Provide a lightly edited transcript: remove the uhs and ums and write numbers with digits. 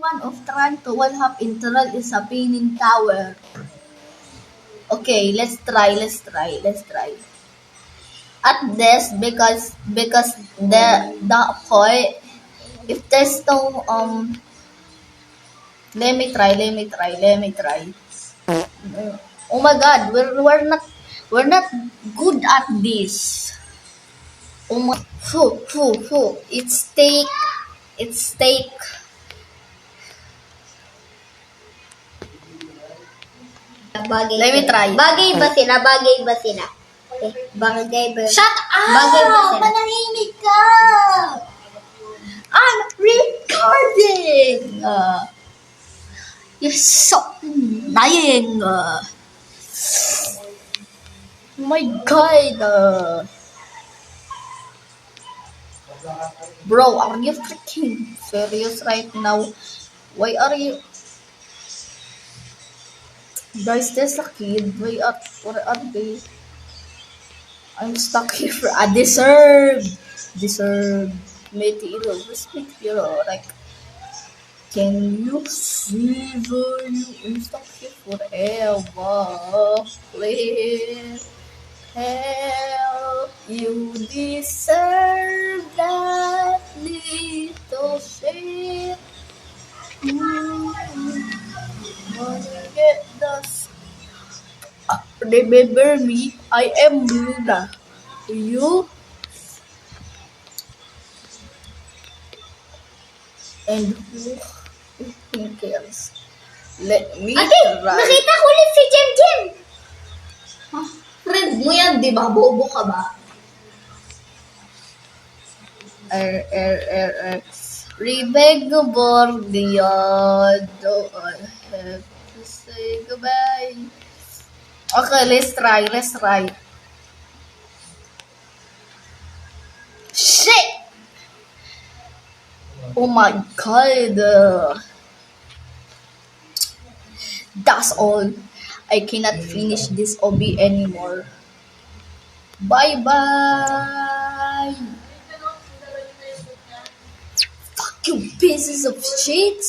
one of trying to one-half integral is a pinning tower. Okay, let's try. At this, because the point, if there's no let me try. Oh my God, we're not good at this. Oh my, phew. It's steak. Let me try. Bagay ba sila? Okay. Bagay ba? Shut up! Bagay ba sila? Manahimik ka! I'm recording! You're so annoying! Oh my God! Bro, are you freaking serious right now? Why are you... Guys, there's a kid. Where are they? I'm stuck here. I deserve. Material. Respect hero. Like, can you see I'm stuck here forever? Please help. You deserve that little shit. Wanna get the remember me, I am Luna. You and who cares? Let me Ate, try. nakita ko ulit si Jem. Huh? Friend mo yan, di ba? Bobo ka ba? Remember beyond. I have to say goodbye. Okay, let's try. Shit! Oh my God. That's all. I cannot finish this OB anymore. Bye. Fuck you pieces of shit.